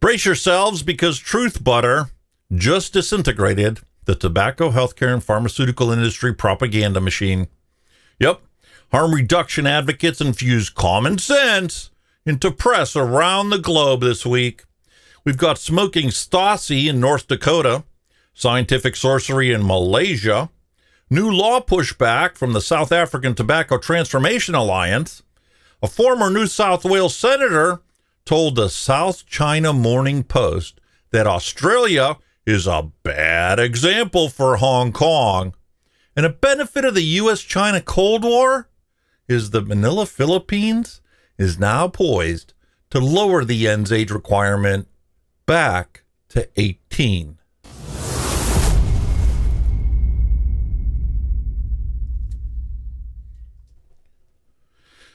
Brace yourselves because truth butter just disintegrated the tobacco, healthcare, and pharmaceutical industry propaganda machine. Yep, harm reduction advocates infused common sense into press around the globe this week. We've got Smoking Stasi in North Dakota, scientific sorcery in Malaysia, new law pushback from the South African Tobacco Transformation Alliance. A former New South Wales senator told the South China Morning Post that Australia is a bad example for Hong Kong. And a benefit of the U.S.-China Cold War is that Manila Philippines is now poised to lower the ENDS age requirement back to 18.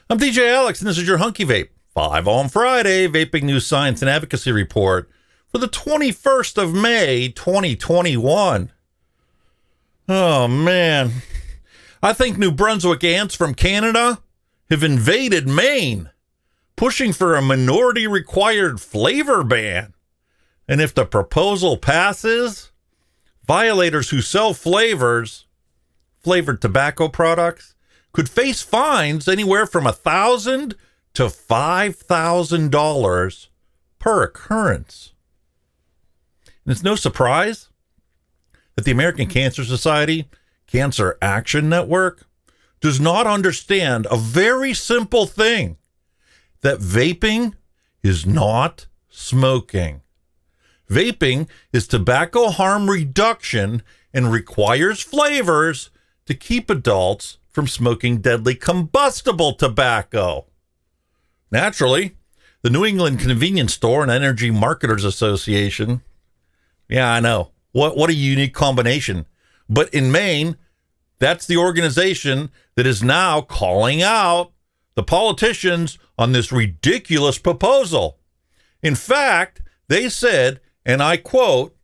I'm DJ Alex, and this is your Hunky Vape 5 on Friday Vaping News, Science, and Advocacy Report for the 21st of May, 2021. Oh, man. I think New Brunswick ants from Canada have invaded Maine, pushing for a minority-required flavor ban. And if the proposal passes, violators who sell flavored tobacco products could face fines anywhere from $1,000 to $5,000 per occurrence. And it's no surprise that the American Cancer Society Cancer Action Network does not understand a very simple thing, that vaping is not smoking. Vaping is tobacco harm reduction and requires flavors to keep adults from smoking deadly combustible tobacco. Naturally, the New England Convenience Store and Energy Marketers Association, yeah, I know, what a unique combination. But in Maine, that's the organization that is now calling out the politicians on this ridiculous proposal. In fact, they said, and I quote,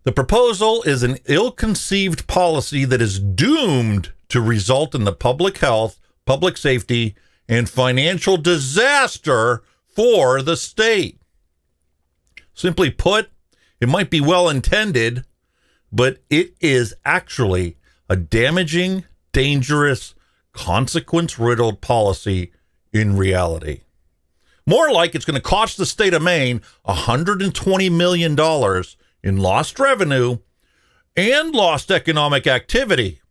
"The proposal is an ill-conceived policy that is doomed to result in the public health, public safety, and financial disaster for the state." Simply put, it might be well-intended, but it is actually a damaging, dangerous, consequence-riddled policy in reality. More like it's going to cost the state of Maine $120 million in lost revenue and lost economic activity.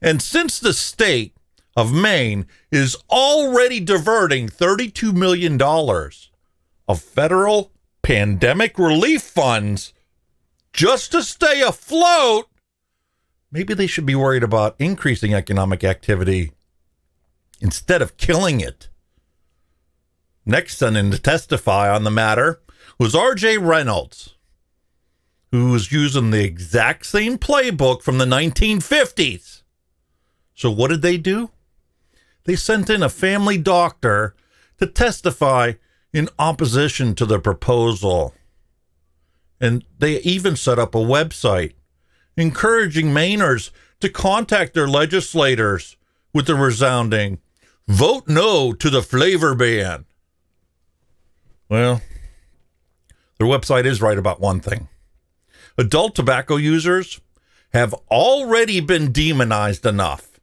And since the state of Maine is already diverting $32 million of federal pandemic relief funds just to stay afloat, maybe they should be worried about increasing economic activity instead of killing it. Next on in to testify on the matter was R.J. Reynolds, who was using the exact same playbook from the 1950s. So what did they do? They sent in a family doctor to testify in opposition to the proposal. And they even set up a website encouraging Mainers to contact their legislators with the resounding, "Vote no to the flavor ban." Well, their website is right about one thing. Adult tobacco users have already been demonized enough,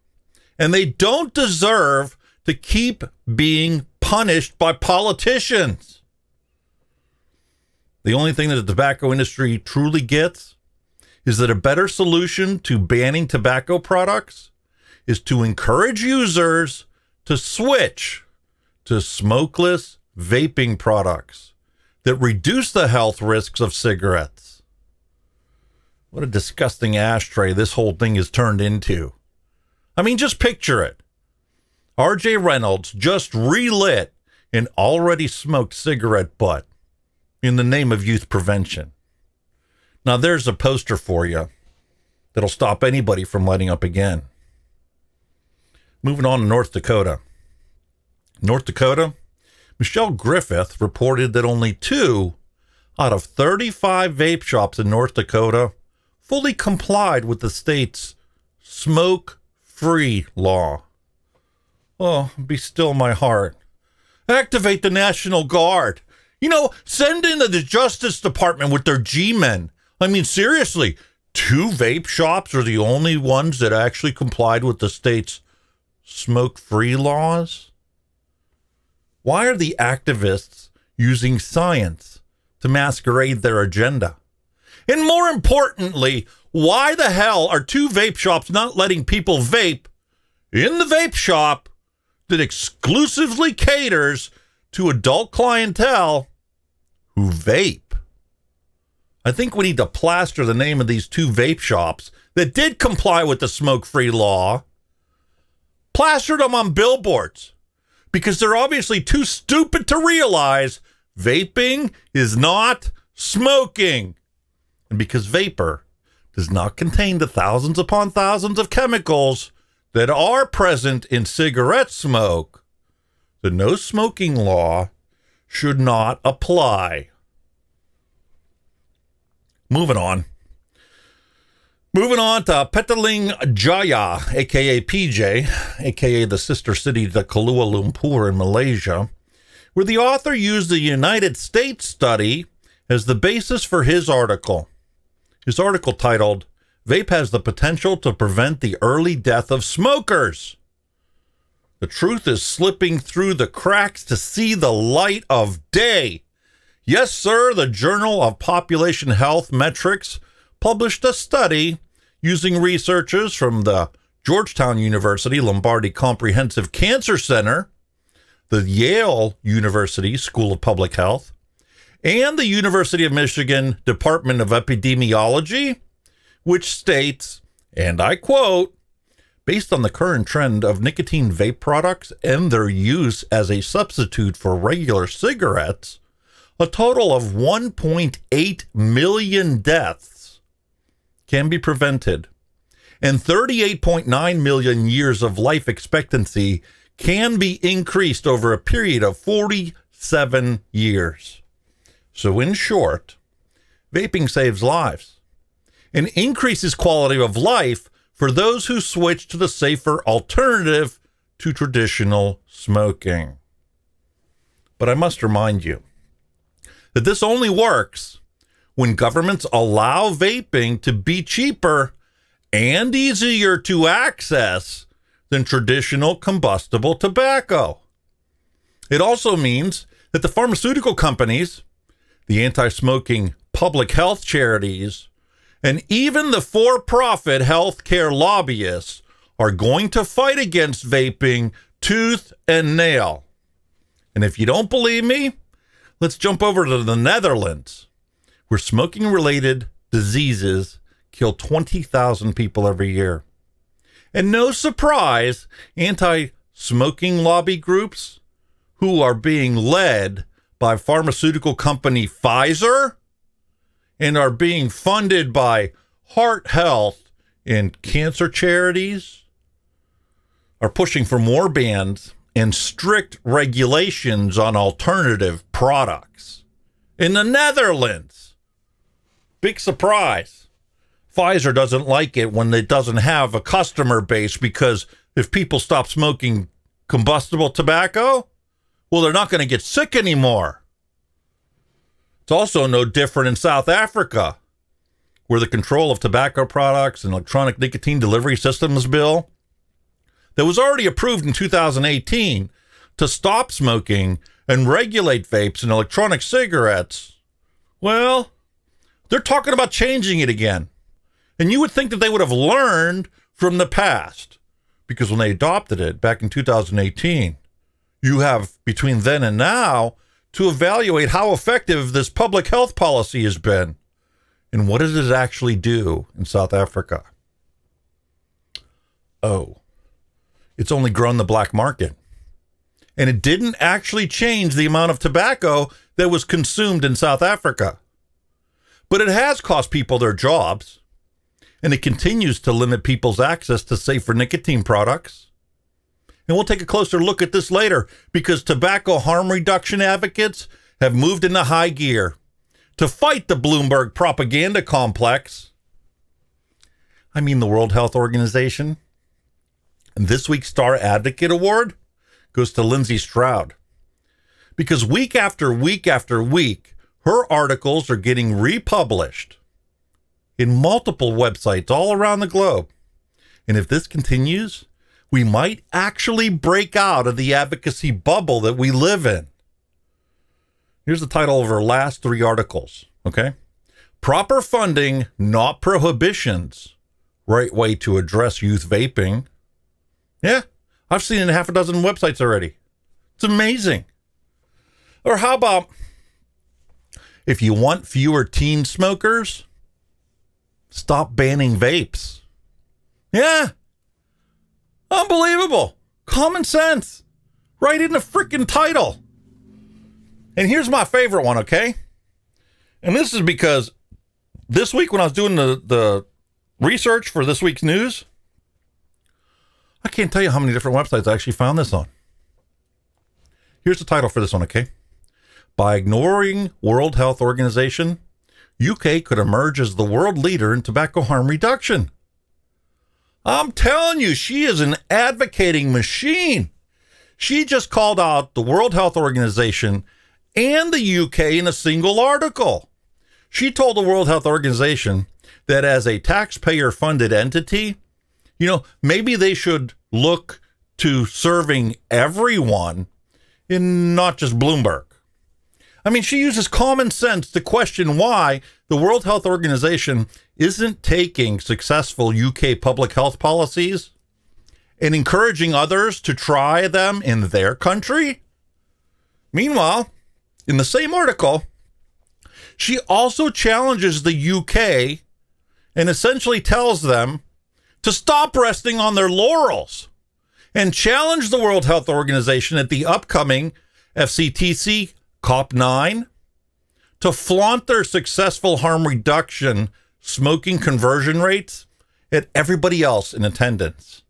and they don't deserve to keep being punished by politicians. The only thing that the tobacco industry truly gets is that a better solution to banning tobacco products is to encourage users to switch to smokeless vaping products that reduce the health risks of cigarettes. What a disgusting ashtray this whole thing is turned into. I mean, just picture it. R.J. Reynolds just relit an already smoked cigarette butt in the name of youth prevention. Now, there's a poster for you that'll stop anybody from lighting up again. Moving on to North Dakota. North Dakota, Michelle Griffith reported that only 2 out of 35 vape shops in North Dakota fully complied with the state's smoke-free law. Oh, be still my heart. Activate the National Guard. Send in the Justice Department with their G-men. I mean, seriously, 2 vape shops are the only ones that actually complied with the state's smoke-free laws? Why are the activists using science to masquerade their agenda? And more importantly, why the hell are 2 vape shops not letting people vape in the vape shop that exclusively caters to adult clientele who vape? I think we need to plaster the name of these 2 vape shops that did comply with the smoke-free law, plastered them on billboards, because they're obviously too stupid to realize vaping is not smoking. And because vapor does not contain the thousands upon thousands of chemicals that are present in cigarette smoke, the no smoking law should not apply. Moving on to Petaling Jaya, a.k.a. PJ, a.k.a. the sister city to Kuala Lumpur in Malaysia, where the author used the United States study as the basis for his article. His article titled, "Vape has the potential to prevent the early death of smokers. The truth is slipping through the cracks to see the light of day." Yes, sir, the Journal of Population Health Metrics published a study using researchers from the Georgetown University Lombardi Comprehensive Cancer Center, the Yale University School of Public Health, and the University of Michigan Department of Epidemiology, which states, and I quote, "Based on the current trend of nicotine vape products and their use as a substitute for regular cigarettes, a total of 1.8 million deaths can be prevented, and 38.9 million years of life expectancy can be increased over a period of 47 years. So in short, vaping saves lives and increases quality of life for those who switch to the safer alternative to traditional smoking. But I must remind you that this only works when governments allow vaping to be cheaper and easier to access than traditional combustible tobacco. It also means that the pharmaceutical companies, the anti-smoking public health charities, and even the for-profit healthcare lobbyists are going to fight against vaping tooth and nail. And if you don't believe me, let's jump over to the Netherlands, where smoking-related diseases kill 20,000 people every year. And no surprise, anti-smoking lobby groups, who are being led by pharmaceutical company Pfizer and are being funded by heart health and cancer charities, are pushing for more bans and strict regulations on alternative products. In the Netherlands, big surprise. Pfizer doesn't like it when it doesn't have a customer base, because if people stop smoking combustible tobacco, well, they're not going to get sick anymore. It's also no different in South Africa, where the Control of Tobacco Products and Electronic Nicotine Delivery Systems bill that was already approved in 2018 to stop smoking and regulate vapes and electronic cigarettes, well, they're talking about changing it again. And you would think that they would have learned from the past, because when they adopted it back in 2018, you have between then and now to evaluate how effective this public health policy has been and what does it actually do in South Africa. Oh, it's only grown the black market. And it didn't actually change the amount of tobacco that was consumed in South Africa. But it has cost people their jobs. And it continues to limit people's access to safer nicotine products. And we'll take a closer look at this later, because tobacco harm reduction advocates have moved into high gear to fight the Bloomberg propaganda complex. I mean the World Health Organization. And this week's Star Advocate Award goes to Lindsey Stroud, because week after week after week, her articles are getting republished in multiple websites all around the globe. And if this continues, we might actually break out of the advocacy bubble that we live in. Here's the title of her last 3 articles, okay? Proper funding, not prohibitions. Right way to address youth vaping. Yeah, I've seen it in half a dozen websites already. It's amazing. Or how about, if you want fewer teen smokers, stop banning vapes. Yeah. Unbelievable. Common sense. Right in the freaking title. And here's my favorite one, okay? And this is because this week when I was doing the research for this week's news, I can't tell you how many different websites I actually found this on. Here's the title for this one, okay? By ignoring World Health Organization, UK could emerge as the world leader in tobacco harm reduction. I'm telling you, she is an advocating machine. She just called out the World Health Organization and the UK in a single article. She told the World Health Organization that as a taxpayer-funded entity, you know, maybe they should look to serving everyone and not just Bloomberg. I mean, she uses common sense to question why the World Health Organization isn't taking successful UK public health policies and encouraging others to try them in their country. Meanwhile, in the same article, she also challenges the UK and essentially tells them to stop resting on their laurels and challenge the World Health Organization at the upcoming FCTC COP9 to flaunt their successful harm reduction smoking conversion rates at everybody else in attendance.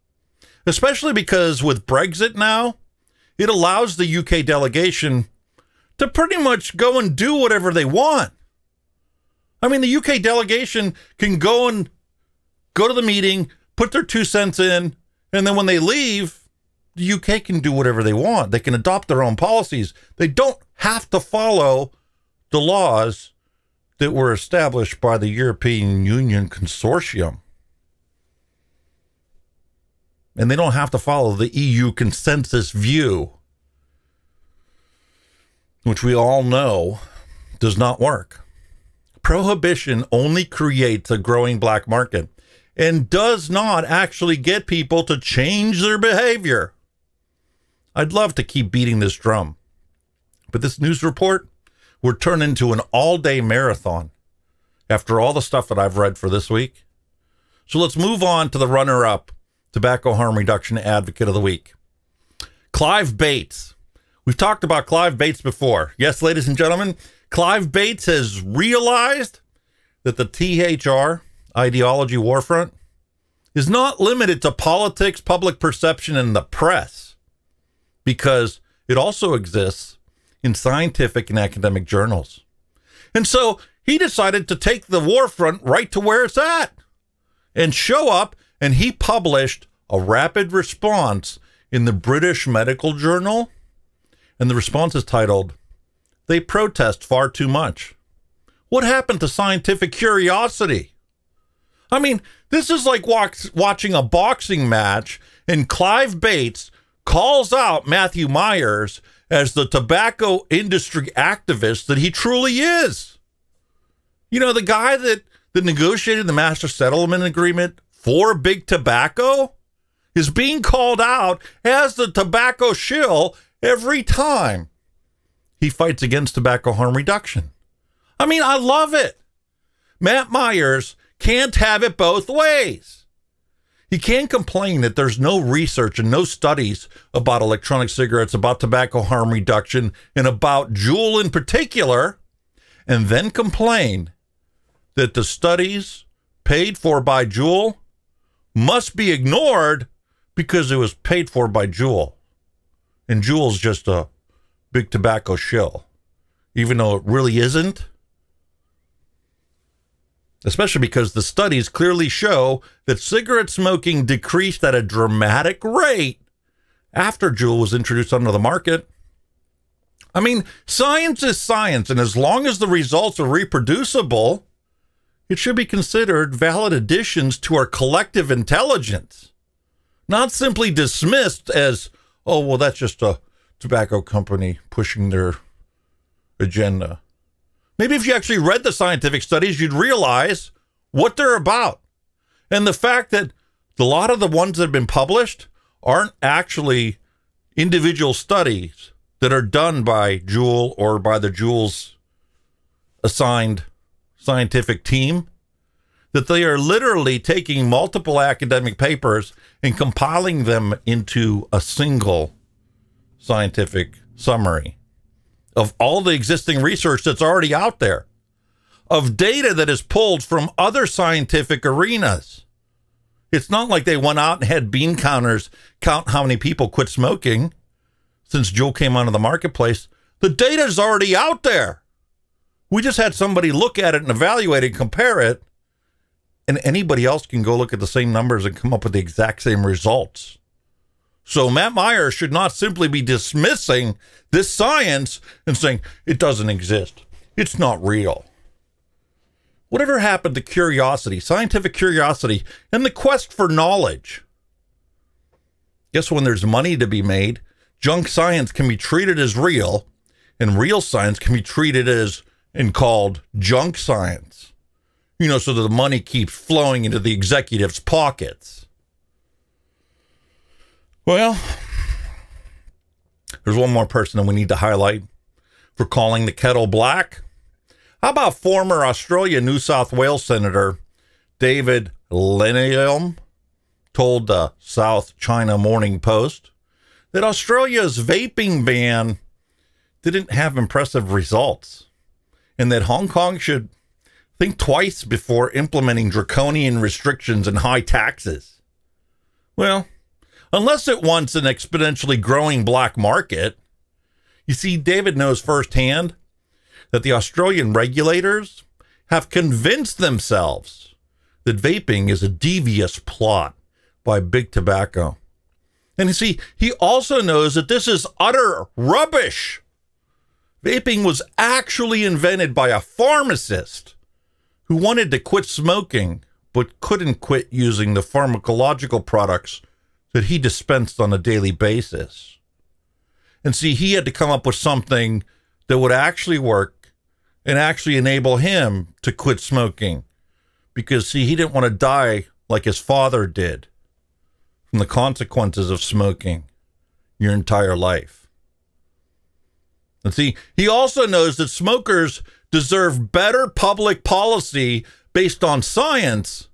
Especially because with Brexit now, it allows the UK delegation to pretty much go and do whatever they want. I mean, the UK delegation can go to the meeting, put their 2 cents in, and then when they leave, the UK can do whatever they want. They can adopt their own policies. They don't have to follow the laws that were established by the European Union Consortium. And they don't have to follow the EU consensus view, which we all know does not work. Prohibition only creates a growing black market and does not actually get people to change their behavior. I'd love to keep beating this drum, but this news report would turn into an all-day marathon after all the stuff that I've read for this week. So let's move on to the runner-up tobacco harm reduction advocate of the week, Clive Bates. We've talked about Clive Bates before. Yes, ladies and gentlemen, Clive Bates has realized that the THR ideology warfront is not limited to politics, public perception, and the press, because it also exists in scientific and academic journals. And so he decided to take the warfront right to where it's at and show up, and he published a rapid response in the British Medical Journal, and the response is titled, "They protest far too much. What happened to scientific curiosity?" I mean, this is like watching a boxing match, and Clive Bates calls out Matthew Myers as the tobacco industry activist that he truly is. You know, the guy that negotiated the master settlement agreement for big tobacco is being called out as the tobacco shill every time he fights against tobacco harm reduction. I mean, I love it. Matt Myers can't have it both ways. He can't complain that there's no research and no studies about electronic cigarettes, about tobacco harm reduction, and about Juul in particular, and then complain that the studies paid for by Juul must be ignored because it was paid for by Juul. And Juul's just a big tobacco shill, even though it really isn't. Especially because the studies clearly show that cigarette smoking decreased at a dramatic rate after Juul was introduced onto the market. I mean, science is science, and as long as the results are reproducible, it should be considered valid additions to our collective intelligence, not simply dismissed as, oh, well, that's just a tobacco company pushing their agenda. Maybe if you actually read the scientific studies, you'd realize what they're about. And the fact that a lot of the ones that have been published aren't actually individual studies that are done by Juul or by the Juul's assigned scientific team, that they are literally taking multiple academic papers and compiling them into a single scientific summary of all the existing research that's already out there, of data that is pulled from other scientific arenas. It's not like they went out and had bean counters count how many people quit smoking since Juul came onto the marketplace. The data is already out there. We just had somebody look at it and evaluate it and compare it, and anybody else can go look at the same numbers and come up with the exact same results. So Matt Meyer should not simply be dismissing this science and saying it doesn't exist. It's not real. Whatever happened to curiosity, scientific curiosity, and the quest for knowledge? Guess when there's money to be made, junk science can be treated as real, and real science can be treated as and called junk science. You know, so that the money keeps flowing into the executives' pockets. Well, there's one more person that we need to highlight for calling the kettle black. How about former Australia New South Wales Senator David Lindsey told the South China Morning Post that Australia's vaping ban didn't have impressive results, and that Hong Kong should think twice before implementing draconian restrictions and high taxes. Well, unless it wants an exponentially growing black market. You see, David knows firsthand that the Australian regulators have convinced themselves that vaping is a devious plot by big tobacco. And you see, he also knows that this is utter rubbish. Vaping was actually invented by a pharmacist who wanted to quit smoking but couldn't quit using the pharmacological products that he dispensed on a daily basis. And see, he had to come up with something that would actually work and actually enable him to quit smoking. Because, see, he didn't want to die like his father did from the consequences of smoking your entire life. And see, he also knows that smokers deserve better public policy based on science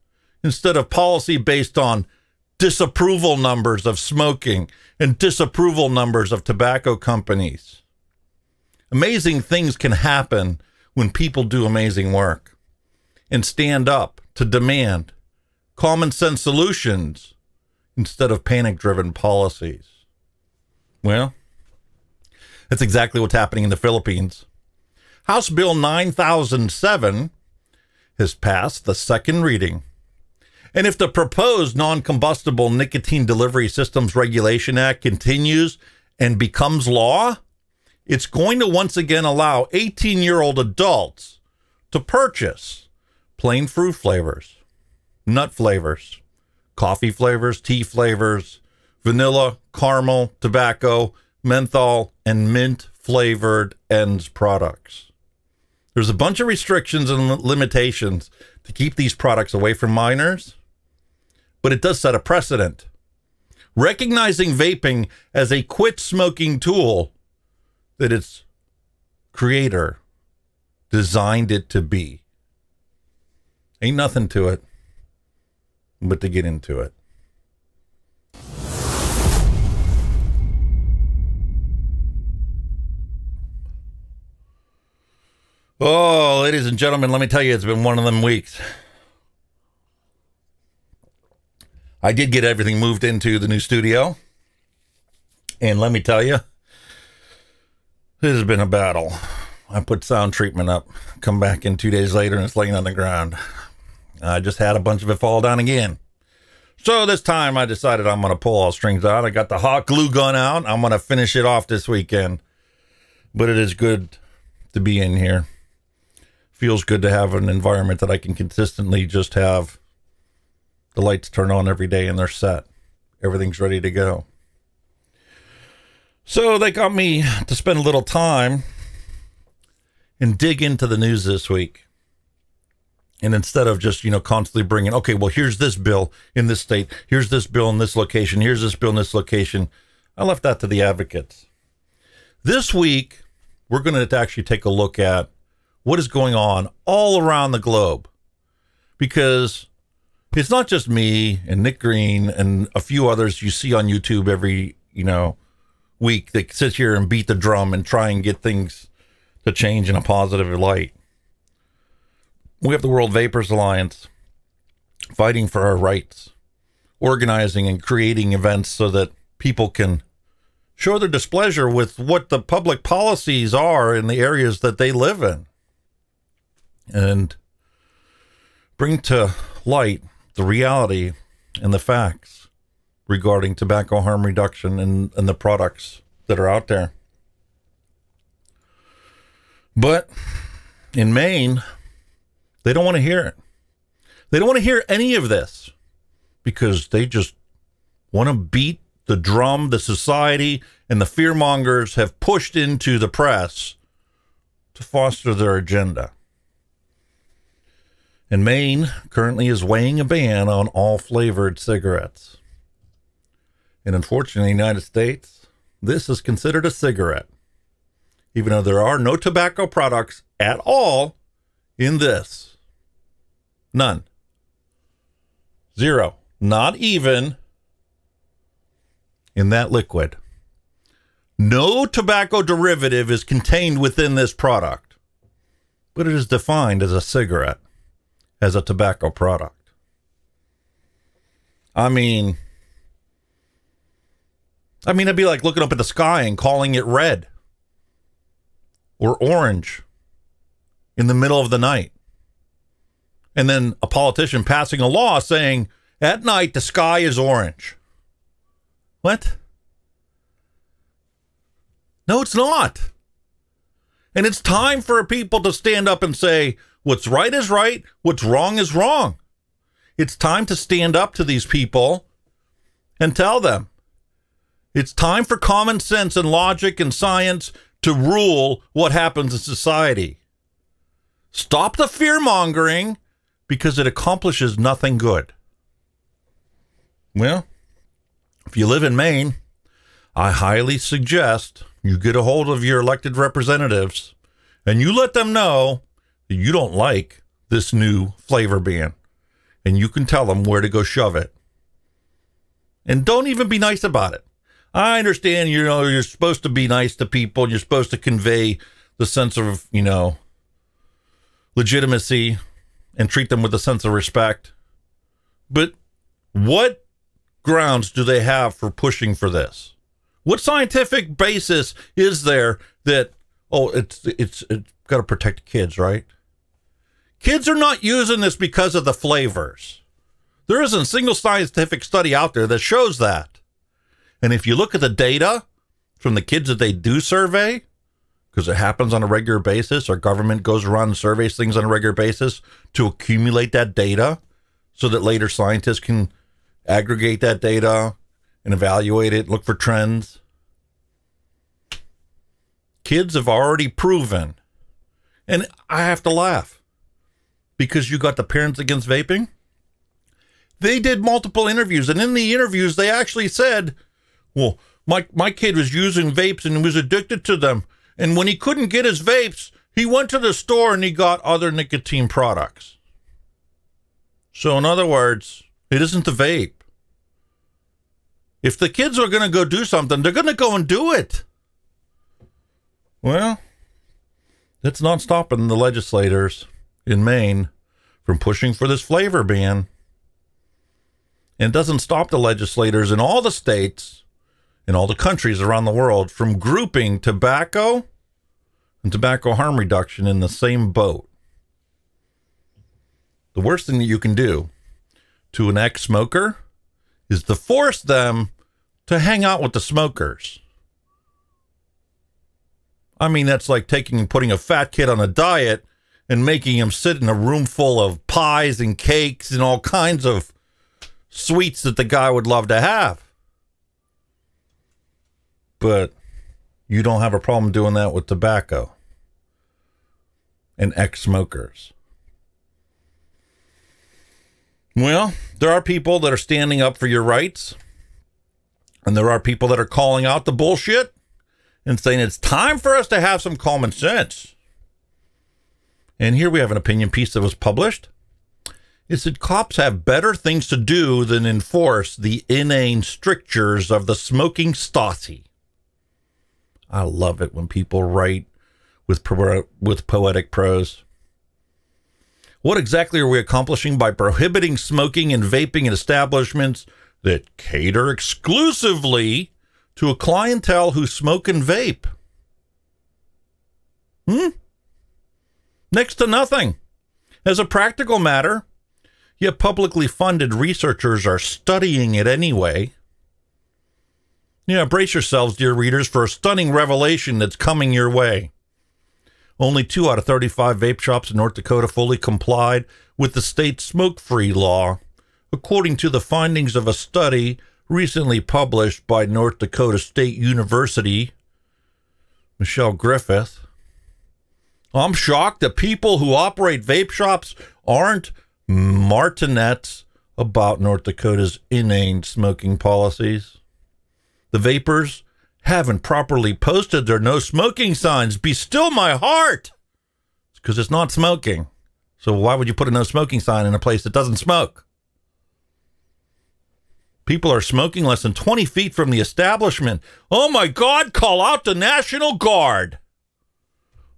instead of policy based on disapproval numbers of smoking and disapproval numbers of tobacco companies. Amazing things can happen when people do amazing work and stand up to demand common sense solutions instead of panic-driven policies. Well, that's exactly what's happening in the Philippines. House Bill 9007 has passed the second reading. And if the proposed Non-Combustible Nicotine Delivery Systems Regulation Act continues and becomes law, it's going to once again allow 18-year-old adults to purchase plain fruit flavors, nut flavors, coffee flavors, tea flavors, vanilla, caramel, tobacco, menthol, and mint-flavored ENDS products. There's a bunch of restrictions and limitations to keep these products away from minors, but it does set a precedent. Recognizing vaping as a quit smoking tool that its creator designed it to be. Ain't nothing to it but to get into it. Oh, ladies and gentlemen, let me tell you, it's been one of them weeks. I did get everything moved into the new studio. And let me tell you, this has been a battle. I put sound treatment up, come back in 2 days later, and it's laying on the ground. I just had a bunch of it fall down again. So this time I decided I'm going to pull all strings out. I got the hot glue gun out. I'm going to finish it off this weekend. but it is good to be in here. Feels good to have an environment that I can consistently just have the lights turn on every day and they're set. Everything's ready to go. So they got me to spend a little time and dig into the news this week. And instead of just, constantly bringing, okay, well, here's this bill in this state, here's this bill in this location, here's this bill in this location, I left that to the advocates. This week, we're going to actually take a look at what is going on all around the globe. Because it's not just me and Nick Green and a few others you see on YouTube every, week that sit here and beat the drum and try and get things to change in a positive light. We have the World Vapers Alliance fighting for our rights, organizing and creating events so that people can show their displeasure with what the public policies are in the areas that they live in, and bring to light the reality and the facts regarding tobacco harm reduction and the products that are out there. But in Maine, they don't want to hear it. They don't want to hear any of this because they just want to beat the drum the society and the fearmongers have pushed into the press to foster their agenda. And Maine currently is weighing a ban on all flavored cigarettes. And unfortunately, in the United States, this is considered a cigarette, even though there are no tobacco products at all in this. None. Zero. Not even in that liquid. No tobacco derivative is contained within this product, but it is defined as a cigarette, as a tobacco product. I mean, it'd be like looking up at the sky and calling it red or orange in the middle of the night. And then a politician passing a law saying, at night, the sky is orange. What? No, it's not. And it's time for people to stand up and say, what's right is right, what's wrong is wrong. It's time to stand up to these people and tell them. It's time for common sense and logic and science to rule what happens in society. Stop the fear-mongering because it accomplishes nothing good. Well, if you live in Maine, I highly suggest you get a hold of your elected representatives and you let them know that you don't like this new flavor ban. And you can tell them where to go shove it. And don't even be nice about it. I understand, you're supposed to be nice to people. You're supposed to convey the sense of, legitimacy and treat them with a sense of respect. But what grounds do they have for pushing for this? What scientific basis is there that, it's got to protect kids, right? Kids are not using this because of the flavors. There isn't a single scientific study out there that shows that. And if you look at the data from the kids that they do survey, because it happens on a regular basis, our government goes around and surveys things on a regular basis to accumulate that data so that later scientists can aggregate that data and evaluate it, look for trends. Kids have already proven, and I have to laugh, because you got the Parents Against Vaping. They did multiple interviews, and in the interviews, they actually said, well, my kid was using vapes and was addicted to them. And when he couldn't get his vapes, he went to the store and he got other nicotine products. So in other words, it isn't the vape. If the kids are going to go do something, they're going to go and do it. Well, that's not stopping the legislators in Maine from pushing for this flavor ban. And it doesn't stop the legislators in all the states, in all the countries around the world, from grouping tobacco and tobacco harm reduction in the same boat. The worst thing that you can do to an ex-smoker is to force them to hang out with the smokers. I mean, that's like taking and putting a fat kid on a diet and making him sit in a room full of pies and cakes and all kinds of sweets that the guy would love to have. But you don't have a problem doing that with tobacco and ex-smokers. Well, there are people that are standing up for your rights, and there are people that are calling out the bullshit and saying it's time for us to have some common sense. And here we have an opinion piece that was published. It said cops have better things to do than enforce the inane strictures of the Smoking Stasi. I love it when people write with poetic prose. What exactly are we accomplishing by prohibiting smoking and vaping in establishments that cater exclusively to a clientele who smoke and vape? Next to nothing. As a practical matter, yet publicly funded researchers are studying it anyway. Yeah, brace yourselves, dear readers, for a stunning revelation that's coming your way. Only 2 out of 35 vape shops in North Dakota fully complied with the state's smoke-free law, according to the findings of a study recently published by North Dakota State University. Michelle Griffith. I'm shocked that people who operate vape shops aren't martinets about North Dakota's inane smoking policies. The vapors haven't properly posted their no smoking signs. Be still my heart. It's because it's not smoking. So why would you put a no smoking sign in a place that doesn't smoke? People are smoking less than 20 feet from the establishment. Oh my God, call out the National Guard.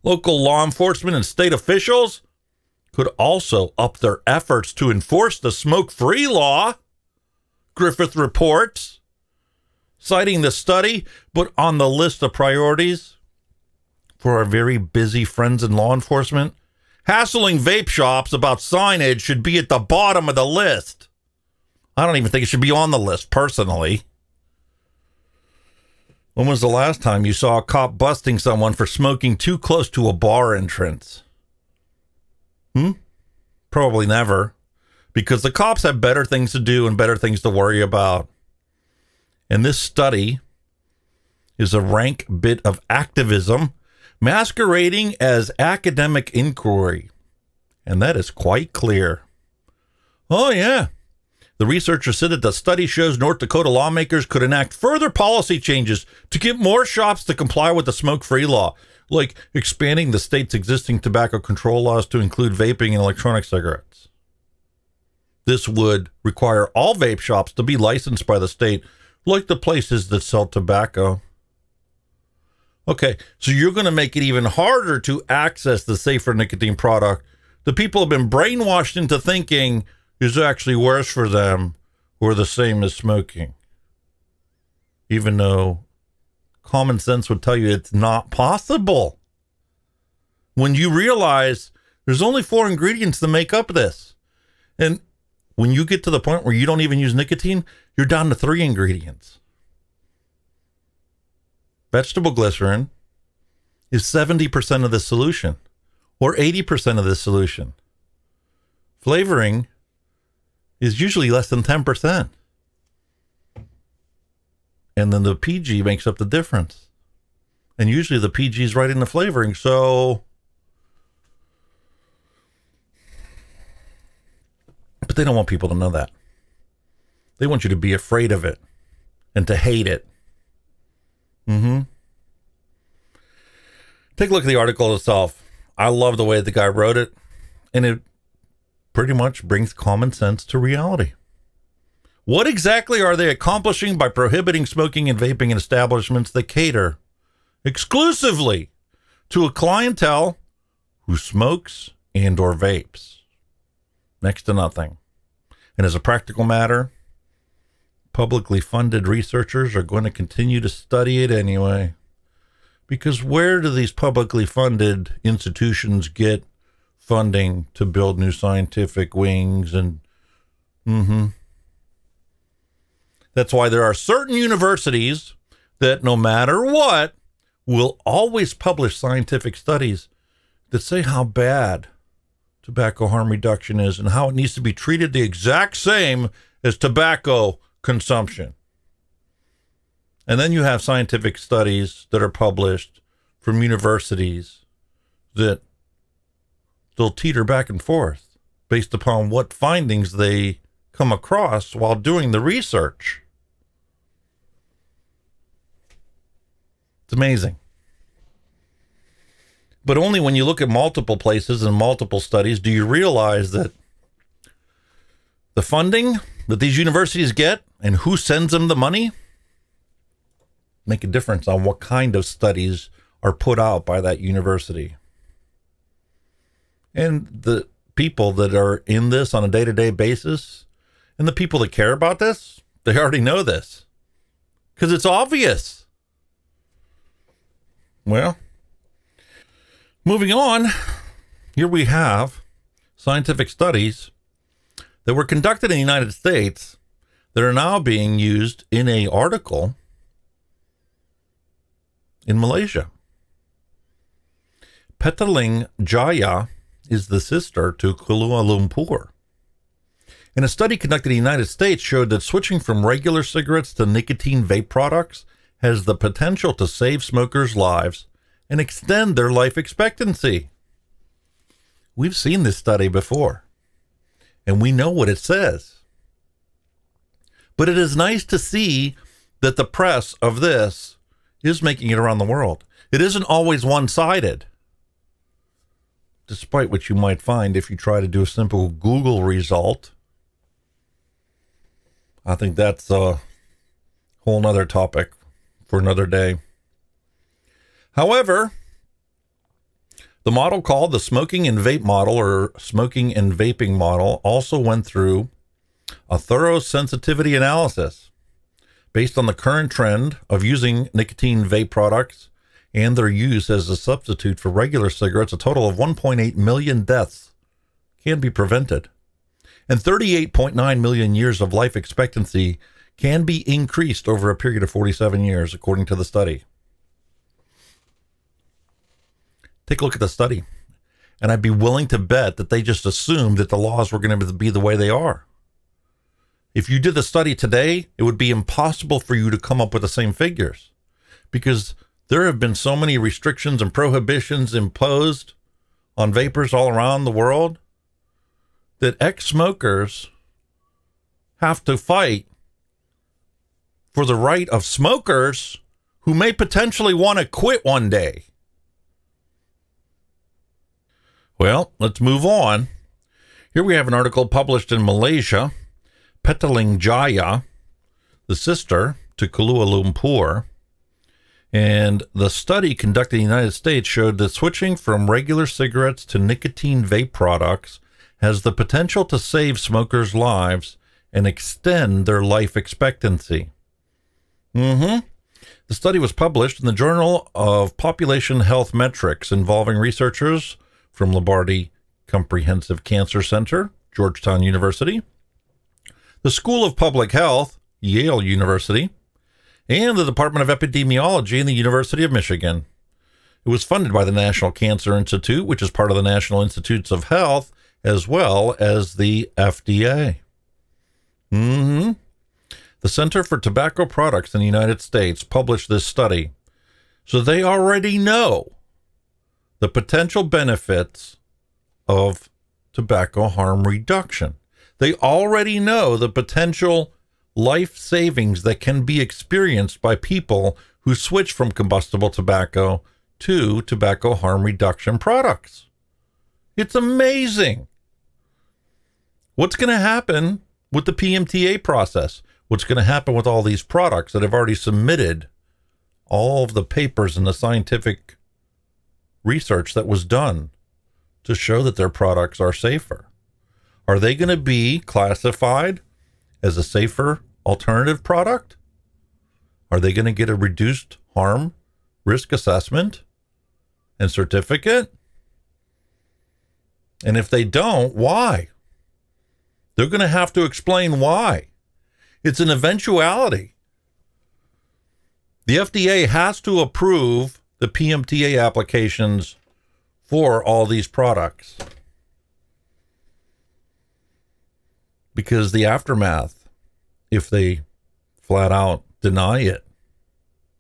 Local law enforcement and state officials could also up their efforts to enforce the smoke-free law, Griffith reports, citing the study, but on the list of priorities for our very busy friends in law enforcement, hassling vape shops about signage should be at the bottom of the list. I don't even think it should be on the list, personally. When was the last time you saw a cop busting someone for smoking too close to a bar entrance? Probably never, because the cops have better things to do and better things to worry about. And this study is a rank bit of activism masquerading as academic inquiry. And that is quite clear. Oh, yeah. The researcher said that the study shows North Dakota lawmakers could enact further policy changes to get more shops to comply with the smoke-free law, like expanding the state's existing tobacco control laws to include vaping and electronic cigarettes. This would require all vape shops to be licensed by the state, like the places that sell tobacco. Okay, so you're going to make it even harder to access the safer nicotine product the people have been brainwashed into thinking is actually worse for them or the same as smoking. Even though common sense would tell you it's not possible. When you realize there's only 4 ingredients that make up this. And when you get to the point where you don't even use nicotine, you're down to 3 ingredients. Vegetable glycerin is 70% of the solution, or 80% of the solution. Flavoring is usually less than 10%. And then the PG makes up the difference. And usually the PG is right in the flavoring, so... But they don't want people to know that. They want you to be afraid of it and to hate it. Take a look at the article itself. I love the way the guy wrote it, and it pretty much brings common sense to reality. What exactly are they accomplishing by prohibiting smoking and vaping in establishments that cater exclusively to a clientele who smokes and or vapes? Next to nothing. And as a practical matter, publicly funded researchers are going to continue to study it anyway. Because where do these publicly funded institutions get funding to build new scientific wings? And that's why there are certain universities that no matter what will always publish scientific studies that say how bad tobacco harm reduction is and how it needs to be treated the exact same as tobacco consumption. And then you have scientific studies that are published from universities that they'll teeter back and forth based upon what findings they come across while doing the research. It's amazing. But only when you look at multiple places and multiple studies do you realize that the funding that these universities get and who sends them the money make a difference on what kind of studies are put out by that university. And the people that are in this on a day-to-day basis and the people that care about this, they already know this because it's obvious. Well, moving on, here we have scientific studies that were conducted in the United States that are now being used in an article in Malaysia. Petaling Jaya is the sister to Kuala Lumpur. And a study conducted in the United States showed that switching from regular cigarettes to nicotine vape products has the potential to save smokers' lives and extend their life expectancy. We've seen this study before, and we know what it says. But it is nice to see that the press of this is making it around the world. It isn't always one-sided, despite what you might find if you try to do a simple Google result. I think that's a whole nother topic for another day. However, the model called the smoking and vape model, or smoking and vaping model, also went through a thorough sensitivity analysis based on the current trend of using nicotine vape products and their use as a substitute for regular cigarettes. A total of 1.8 million deaths can be prevented, and 38.9 million years of life expectancy can be increased over a period of 47 years, according to the study. Take a look at the study, and I'd be willing to bet that they just assumed that the laws were going to be the way they are. If you did the study today, it would be impossible for you to come up with the same figures, because there have been so many restrictions and prohibitions imposed on vapors all around the world that ex-smokers have to fight for the right of smokers who may potentially want to quit one day. Well, let's move on. Here we have an article published in Malaysia. Petaling Jaya, the sister to Kuala Lumpur, and the study conducted in the United States showed that switching from regular cigarettes to nicotine vape products has the potential to save smokers' lives and extend their life expectancy. The study was published in the Journal of Population Health Metrics involving researchers from Lombardi Comprehensive Cancer Center, Georgetown University, the School of Public Health, Yale University, and the Department of Epidemiology in the University of Michigan. It was funded by the National Cancer Institute, which is part of the National Institutes of Health, as well as the FDA. The Center for Tobacco Products in the United States published this study, so they already know the potential benefits of tobacco harm reduction. They already know the potential life savings that can be experienced by people who switch from combustible tobacco to tobacco harm reduction products. It's amazing. What's going to happen with the PMTA process? What's going to happen with all these products that have already submitted all of the papers and the scientific research that was done to show that their products are safer? Are they going to be classified as a safer alternative product? Are they going to get a reduced harm risk assessment and certificate? And if they don't, why? They're going to have to explain why. It's an eventuality. The FDA has to approve the PMTA applications for all these products. Because the aftermath, if they flat out deny it,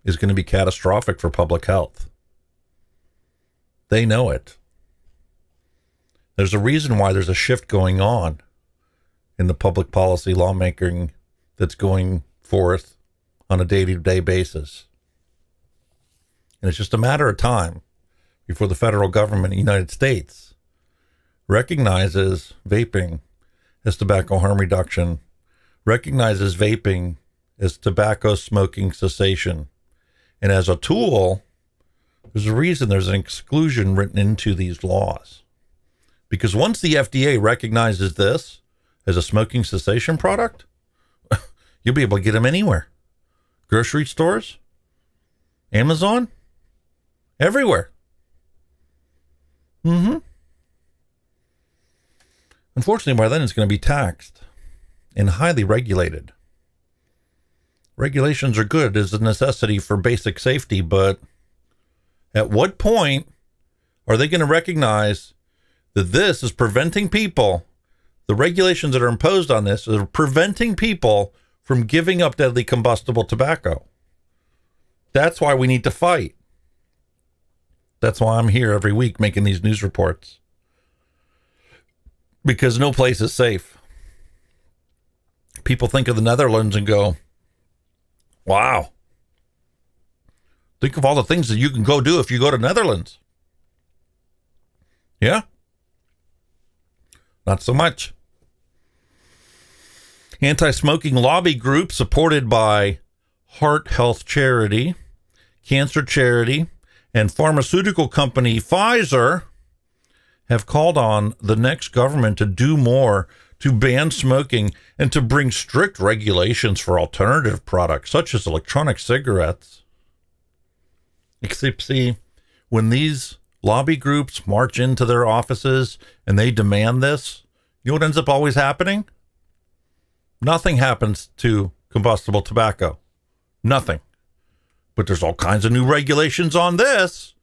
is going to be catastrophic for public health. They know it. There's a reason why there's a shift going on in the public policy lawmaking that's going forth on a day-to-day basis. And it's just a matter of time before the federal government in the United States recognizes vaping as tobacco harm reduction, recognizes vaping as tobacco smoking cessation. And as a tool, there's a reason there's an exclusion written into these laws. Because once the FDA recognizes this as a smoking cessation product, you'll be able to get them anywhere. Grocery stores, Amazon, everywhere. Unfortunately, by then it's going to be taxed and highly regulated. Regulations are good as a necessity for basic safety, but at what point are they going to recognize that this is preventing people, the regulations that are imposed on this are preventing people from giving up deadly combustible tobacco? That's why we need to fight. That's why I'm here every week making these news reports. Because no place is safe. People think of the Netherlands and go, wow. Think of all the things that you can go do if you go to Netherlands. Yeah? Not so much. Anti-smoking lobby group supported by Heart Health Charity, Cancer Charity, and pharmaceutical company Pfizer have called on the next government to do more to ban smoking and to bring strict regulations for alternative products, such as electronic cigarettes. Except, see, when these lobby groups march into their offices and they demand this, you know what ends up always happening? Nothing happens to combustible tobacco. Nothing. But there's all kinds of new regulations on this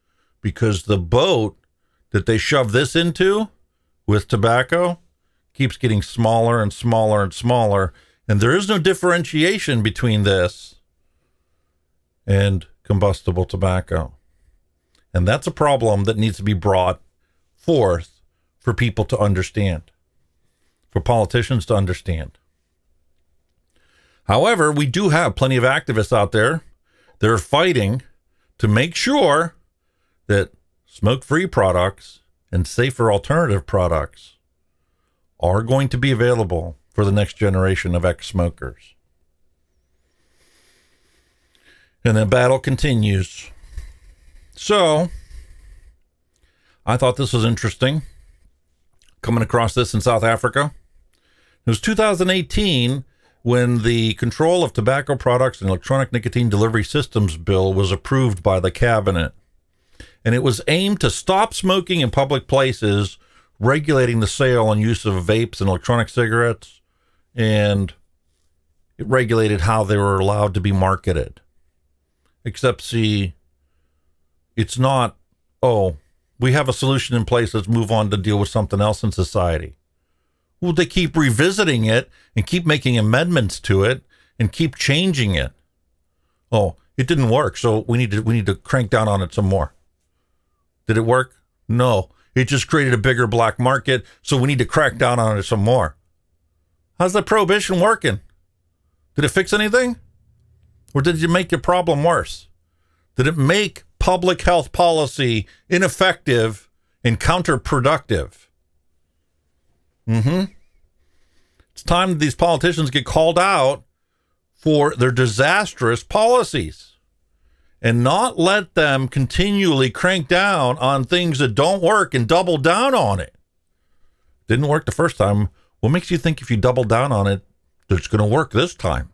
because the boat that they shove this into with tobacco keeps getting smaller and smaller and smaller. And there is no differentiation between this and combustible tobacco. And that's a problem that needs to be brought forth for people to understand, for politicians to understand. However, we do have plenty of activists out there that are fighting to make sure that smoke-free products and safer alternative products are going to be available for the next generation of ex-smokers. And the battle continues. So, I thought this was interesting, coming across this in South Africa. It was 2018 when the Control of Tobacco Products and Electronic Nicotine Delivery Systems bill was approved by the cabinet. And it was aimed to stop smoking in public places, regulating the sale and use of vapes and electronic cigarettes, and it regulated how they were allowed to be marketed. Except, see, it's not, oh, we have a solution in place, let's move on to deal with something else in society. Well, they keep revisiting it and keep making amendments to it and keep changing it. Oh, it didn't work, so we need to crank down on it some more. Did it work? No. It just created a bigger black market, so we need to crack down on it some more. How's that prohibition working? Did it fix anything? Or did it make your problem worse? Did it make public health policy ineffective and counterproductive? It's time that these politicians get called out for their disastrous policies and not let them continually crank down on things that don't work and double down on it. Didn't work the first time. What makes you think if you double down on it, that it's going to work this time?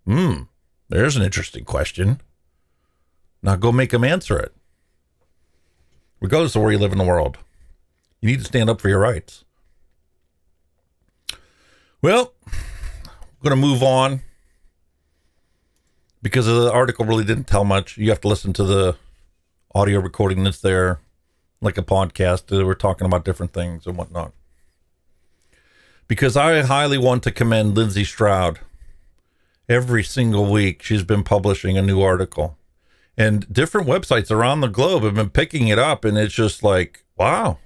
There's an interesting question. Now go make them answer it. Regardless of where you live in the world, you need to stand up for your rights. Well, I'm going to move on because the article really didn't tell much. You have to listen to the audio recording that's there, like a podcast. We're talking about different things and whatnot. Because I highly want to commend Lindsey Stroud. Every single week, she's been publishing a new article. And different websites around the globe have been picking it up, and it's just like, wow.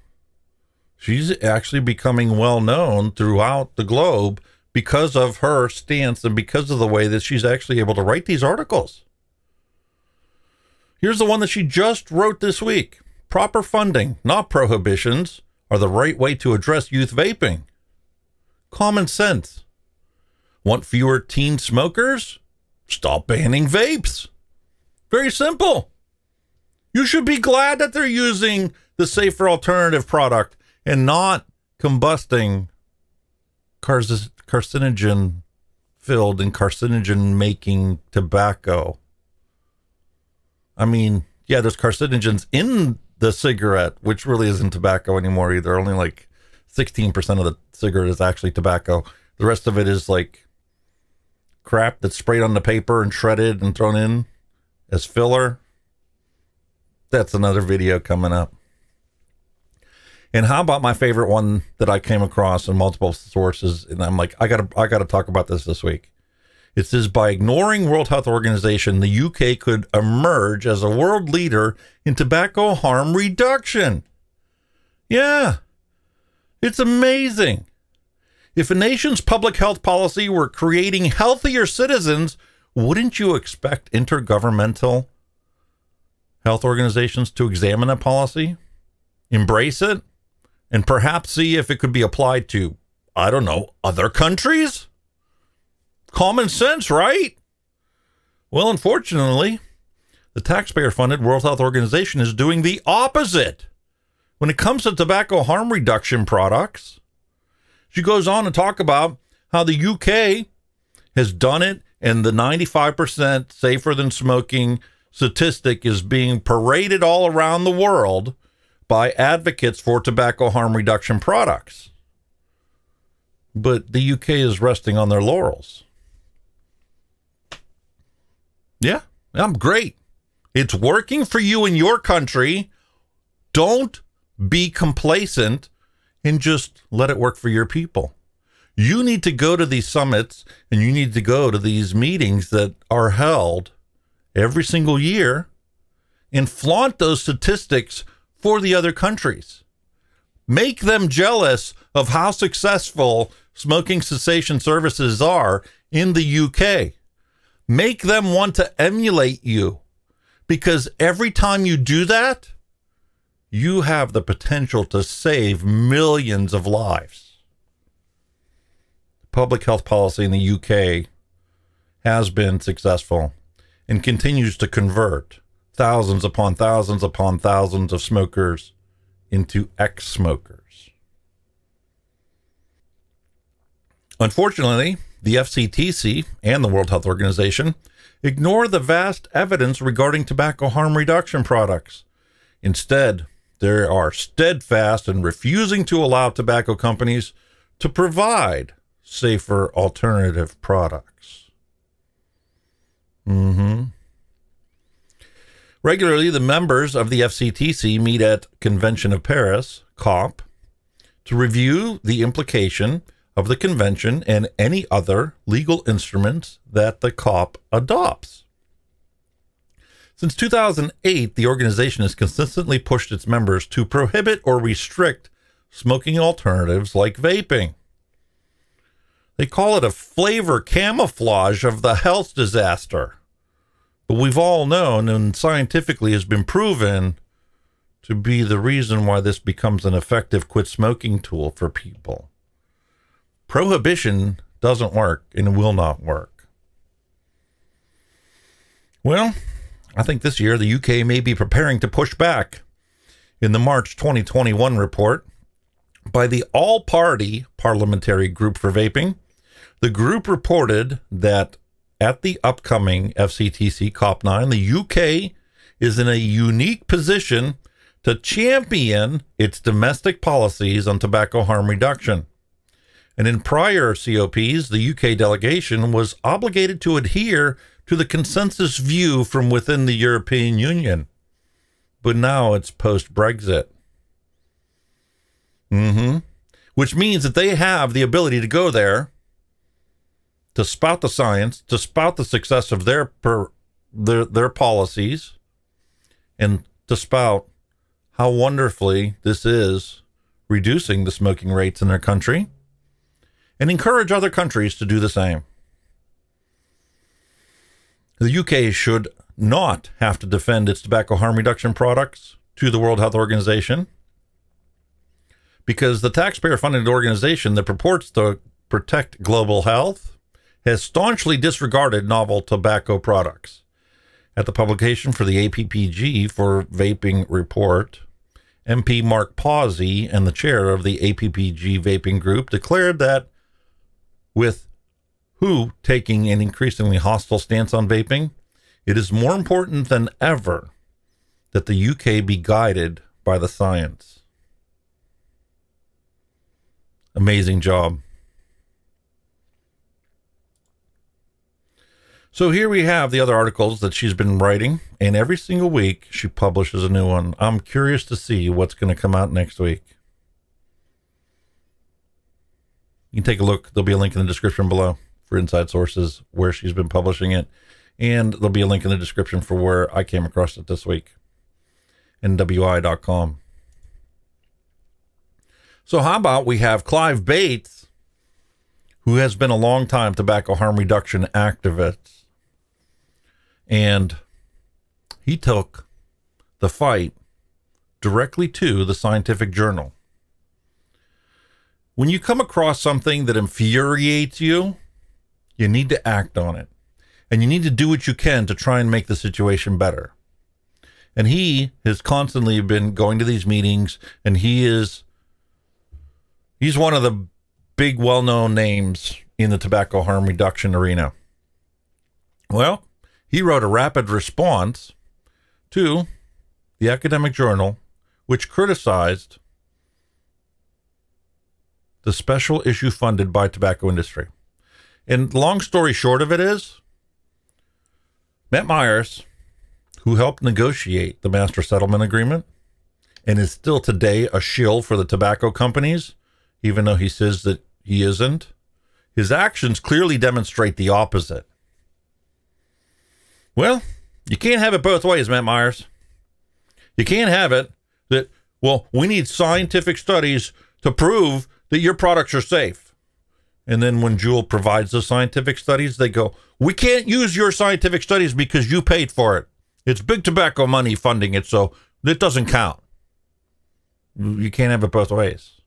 She's actually becoming well known throughout the globe because of her stance and because of the way that she's actually able to write these articles. Here's the one that she just wrote this week. Proper funding, not prohibitions, are the right way to address youth vaping. Common sense. Want fewer teen smokers? Stop banning vapes. Very simple. You should be glad that they're using the safer alternative product and not combusting carcinogen filled and carcinogen making tobacco. I mean, yeah, there's carcinogens in the cigarette, which really isn't tobacco anymore either. Only like 16% of the cigarette is actually tobacco. The rest of it is like crap that's sprayed on the paper and shredded and thrown in as filler. That's another video coming up. And how about my favorite one that I came across in multiple sources? And I'm like, I gotta talk about this week. It says, by ignoring World Health Organization, the UK could emerge as a world leader in tobacco harm reduction. Yeah, it's amazing. If a nation's public health policy were creating healthier citizens, wouldn't you expect intergovernmental health organizations to examine that policy, embrace it, and perhaps see if it could be applied to, I don't know, other countries? Common sense, right? Well, unfortunately, the taxpayer-funded World Health Organization is doing the opposite when it comes to tobacco harm reduction products. She goes on to talk about how the UK has done it, and the 95% safer than smoking statistic is being paraded all around the world by advocates for tobacco harm reduction products. But the UK is resting on their laurels. Yeah, I'm great. It's working for you in your country. Don't be complacent and just let it work for your people. You need to go to these summits and you need to go to these meetings that are held every single year and flaunt those statistics for the other countries. Make them jealous of how successful smoking cessation services are in the UK. Make them want to emulate you, because every time you do that, you have the potential to save millions of lives. Public health policy in the UK has been successful and continues to convert thousands upon thousands upon thousands of smokers into ex-smokers. Unfortunately, the FCTC and the World Health Organization ignore the vast evidence regarding tobacco harm reduction products. Instead, they are steadfast in refusing to allow tobacco companies to provide safer alternative products. Regularly, the members of the FCTC meet at Convention of Paris, COP, to review the implication of the convention and any other legal instruments that the COP adopts. Since 2008, the organization has consistently pushed its members to prohibit or restrict smoking alternatives like vaping. They call it a flavor camouflage of the health disaster. But we've all known and scientifically has been proven to be the reason why this becomes an effective quit smoking tool for people. Prohibition doesn't work and will not work. Well, I think this year the UK may be preparing to push back. In the March 2021 report by the All-Party Parliamentary Group for Vaping, the group reported that at the upcoming FCTC COP9, the UK is in a unique position to champion its domestic policies on tobacco harm reduction. And in prior COPs, the UK delegation was obligated to adhere to the consensus view from within the European Union. but now it's post-Brexit. Which means that they have the ability to go there to spout the science, to spout the success of their policies, and to spout how wonderfully this is reducing the smoking rates in their country, and encourage other countries to do the same. The UK should not have to defend its tobacco harm reduction products to the World Health Organization, because the taxpayer-funded organization that purports to protect global health has staunchly disregarded novel tobacco products. At the publication for the APPG for Vaping report, MP Mark Pawsey and the chair of the APPG Vaping Group declared that with WHO taking an increasingly hostile stance on vaping, it is more important than ever that the UK be guided by the science. Amazing job. So here we have the other articles that she's been writing, and every single week she publishes a new one. I'm curious to see what's going to come out next week. You can take a look. There'll be a link in the description below for inside sources where she's been publishing it, and there'll be a link in the description for where I came across it this week. NWI.com. So how about we have Clive Bates, who has been a long time tobacco harm reduction activist, and he took the fight directly to the scientific journal. When you come across something that infuriates you, you need to act on it, and you need to do what you can to try and make the situation better. And he has constantly been going to these meetings, and he's one of the big well-known names in the tobacco harm reduction arena. Well, he wrote a rapid response to the academic journal, which criticized the special issue funded by tobacco industry. And long story short of it is, Matt Myers, who helped negotiate the master settlement agreement and is still today a shill for the tobacco companies, even though he says that he isn't, his actions clearly demonstrate the opposite. Well, you can't have it both ways, Matt Myers. You can't have it that, well, we need scientific studies to prove that your products are safe. And then when Juul provides the scientific studies, they go, we can't use your scientific studies because you paid for it. It's big tobacco money funding it, so it doesn't count. You can't have it both ways.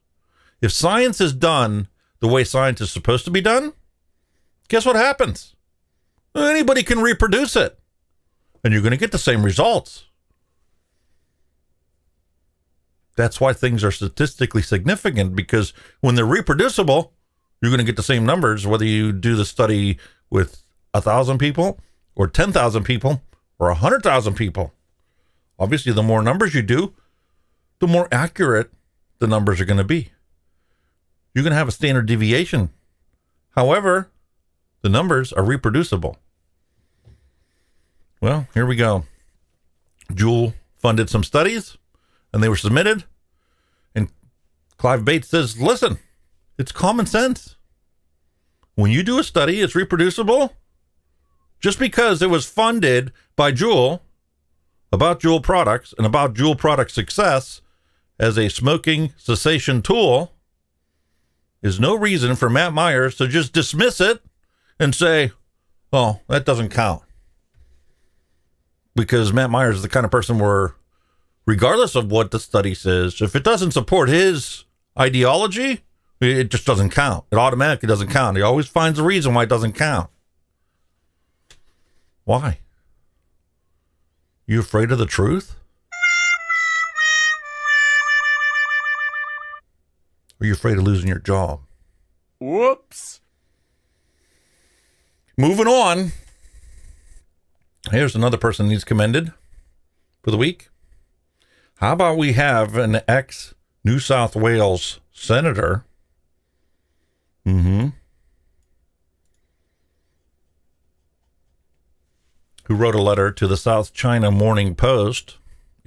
If science is done the way science is supposed to be done, guess what happens? Anybody can reproduce it, and you're going to get the same results. That's why things are statistically significant, because when they're reproducible, you're going to get the same numbers, whether you do the study with 1,000 people or 10,000 people or 100,000 people. Obviously, the more numbers you do, the more accurate the numbers are going to be. You're going to have a standard deviation. However, the numbers are reproducible. Well, here we go. Juul funded some studies, and they were submitted. And Clive Bates says, listen, it's common sense. When you do a study, it's reproducible. Just because it was funded by Juul, about Juul products, and about Juul product success as a smoking cessation tool, is no reason for Matt Myers to just dismiss it and say, oh, that doesn't count. Because Matt Myers is the kind of person where, regardless of what the study says, if it doesn't support his ideology, it just doesn't count. It automatically doesn't count. He always finds a reason why it doesn't count. Why? You afraid of the truth? Or are you afraid of losing your job? Whoops. Moving on. Here's another person who's commended for the week. How about we have an ex-New South Wales senator who wrote a letter to the South China Morning Post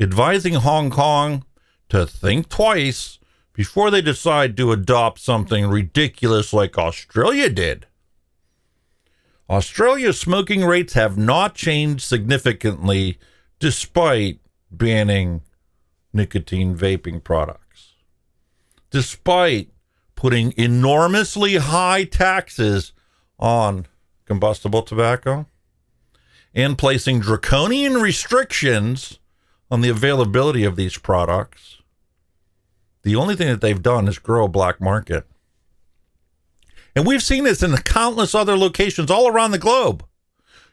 advising Hong Kong to think twice before they decide to adopt something ridiculous like Australia did. Australia's smoking rates have not changed significantly despite banning nicotine vaping products, despite putting enormously high taxes on combustible tobacco and placing draconian restrictions on the availability of these products. The only thing that they've done is grow a black market. And we've seen this in countless other locations all around the globe.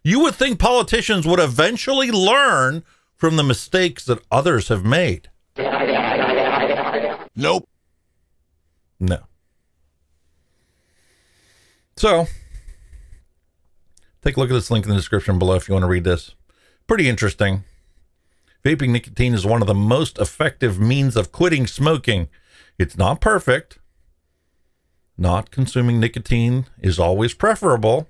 You would think politicians would eventually learn from the mistakes that others have made. Nope. No. So, take a look at this link in the description below if you want to read this. Pretty interesting. Vaping nicotine is one of the most effective means of quitting smoking. It's not perfect. Not consuming nicotine is always preferable,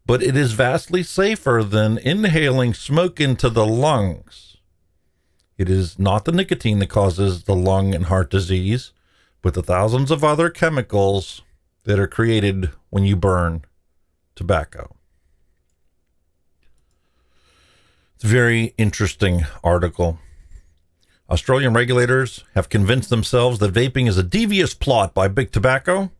but it is vastly safer than inhaling smoke into the lungs. It is not the nicotine that causes the lung and heart disease, but the thousands of other chemicals that are created when you burn tobacco. It's a very interesting article. Australian regulators have convinced themselves that vaping is a devious plot by Big Tobacco.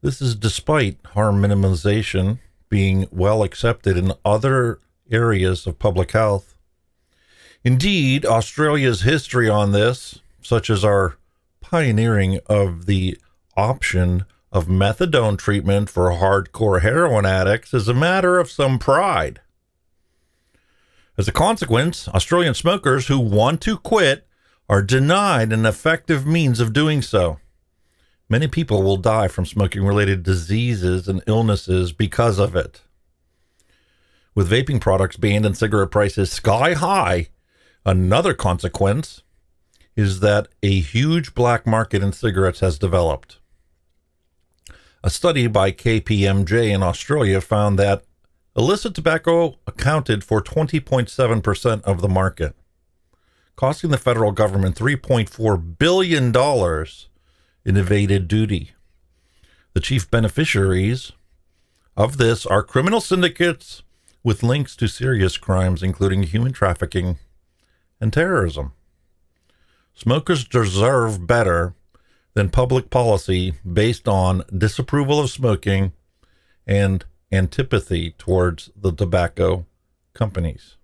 This is despite harm minimization being well accepted in other areas of public health. Indeed, Australia's history on this, such as our pioneering of the option of methadone treatment for hardcore heroin addicts, is a matter of some pride. As a consequence, Australian smokers who want to quit are denied an effective means of doing so. Many people will die from smoking-related diseases and illnesses because of it. With vaping products banned and cigarette prices sky high, another consequence is that a huge black market in cigarettes has developed. A study by KPMG in Australia found that illicit tobacco accounted for 20.7% of the market, costing the federal government $3.4 billion in evaded duty. The chief beneficiaries of this are criminal syndicates with links to serious crimes, including human trafficking and terrorism. Smokers deserve better than public policy based on disapproval of smoking and antipathy towards the tobacco companies.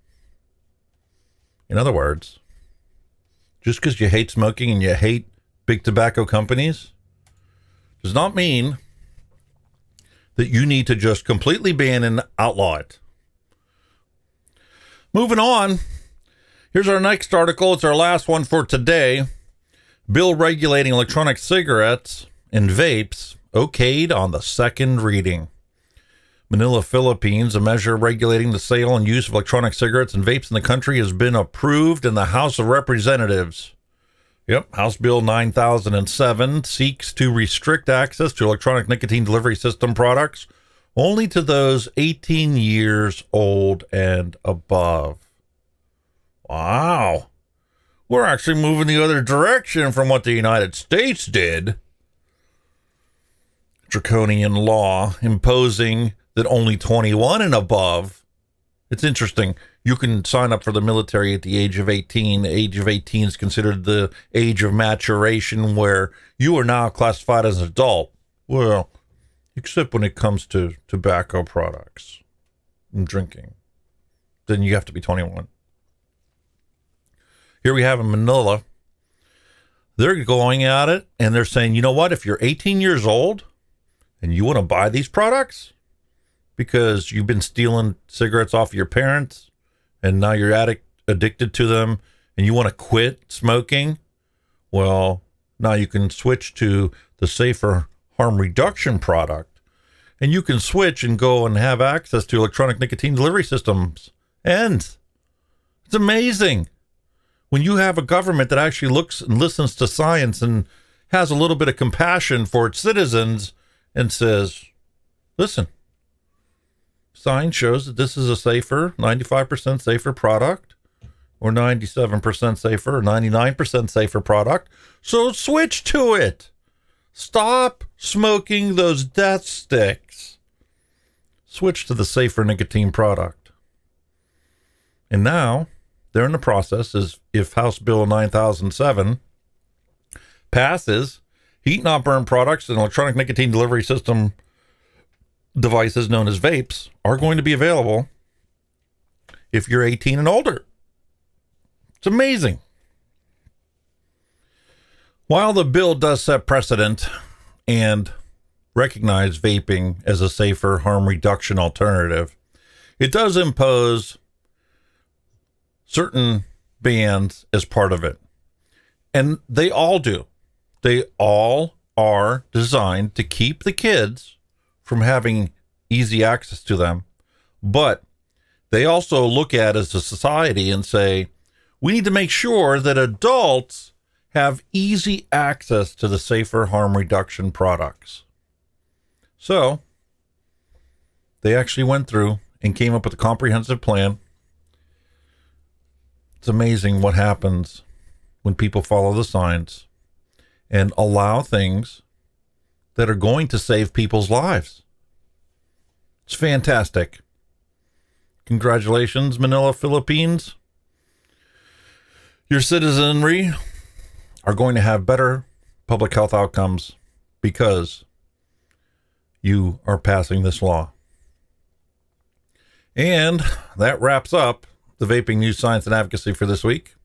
In other words, just because you hate smoking and you hate big tobacco companies does not mean that you need to just completely ban and outlaw it. Moving on, here's our next article. It's our last one for today. Bill regulating electronic cigarettes and vapes okayed on the second reading. Manila Philippines, a measure regulating the sale and use of electronic cigarettes and vapes in the country, has been approved in the House of Representatives. Yep, House Bill 9007 seeks to restrict access to electronic nicotine delivery system products only to those 18 years old and above. Wow. We're actually moving the other direction from what the United States did. Draconian law imposing that only 21 and above. It's interesting. You can sign up for the military at the age of 18. The age of 18 is considered the age of maturation where you are now classified as an adult. Well, except when it comes to tobacco products and drinking. Then you have to be 21. Here we have in Manila. They're going at it and they're saying, you know what? If you're 18 years old and you want to buy these products because you've been stealing cigarettes off your parents and now you're addicted to them and you want to quit smoking, well, now you can switch to the safer harm reduction product and you can switch and go and have access to electronic nicotine delivery systems. And it's amazing when you have a government that actually looks and listens to science and has a little bit of compassion for its citizens and says, listen, science shows that this is a safer, 95% safer product. or 97% safer or 99% safer product. So switch to it. Stop smoking those death sticks. Switch to the safer nicotine product. And now they're in the process, as if House Bill 9007 passes, heat not burn products and electronic nicotine delivery system devices known as vapes are going to be available if you're 18 and older. It's amazing. While the bill does set precedent and recognize vaping as a safer harm reduction alternative, it does impose certain bans as part of it. And they all do. They all are designed to keep the kids from having easy access to them. But they also look at as a society and say, we need to make sure that adults have easy access to the safer harm reduction products. So they actually went through and came up with a comprehensive plan. It's amazing what happens when people follow the signs and allow things that are going to save people's lives. It's fantastic. Congratulations, Manila Philippines. Your citizenry are going to have better public health outcomes because you are passing this law. And that wraps up the Vaping News, Science, and Advocacy for this week.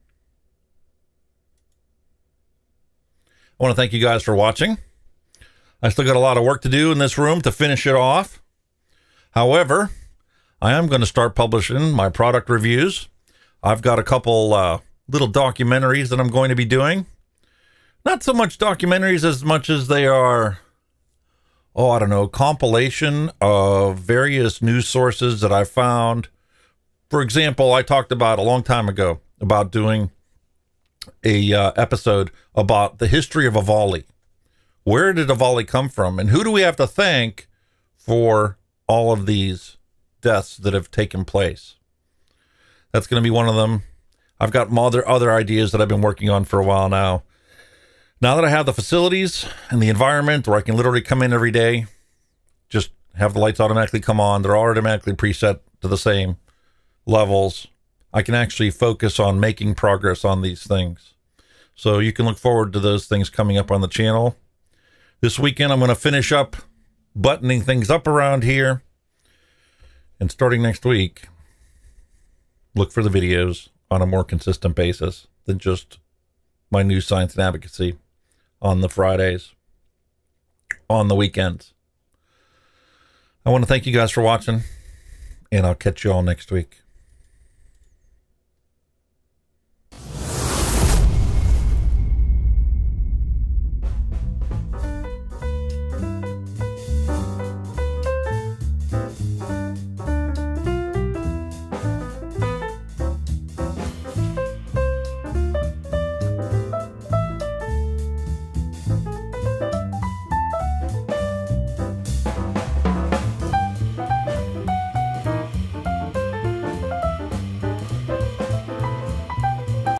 I want to thank you guys for watching. I still got a lot of work to do in this room to finish it off. However, I am going to start publishing my product reviews. I've got a couple little documentaries that I'm going to be doing. Not so much documentaries as much as they are, I don't know, compilation of various news sources that I found. For example, I talked about a long time ago about doing a episode about the history of a volley. Where did a volley come from? And who do we have to thank for all of these deaths that have taken place? That's going to be one of them. I've got other ideas that I've been working on for a while now. Now that I have the facilities and the environment where I can literally come in every day, just have the lights automatically come on. They're automatically preset to the same levels. I can actually focus on making progress on these things. So you can look forward to those things coming up on the channel. This weekend, I'm going to finish up buttoning things up around here. And starting next week, look for the videos on a more consistent basis than just my news, science, and advocacy on the Fridays, on the weekends. I want to thank you guys for watching, and I'll catch you all next week.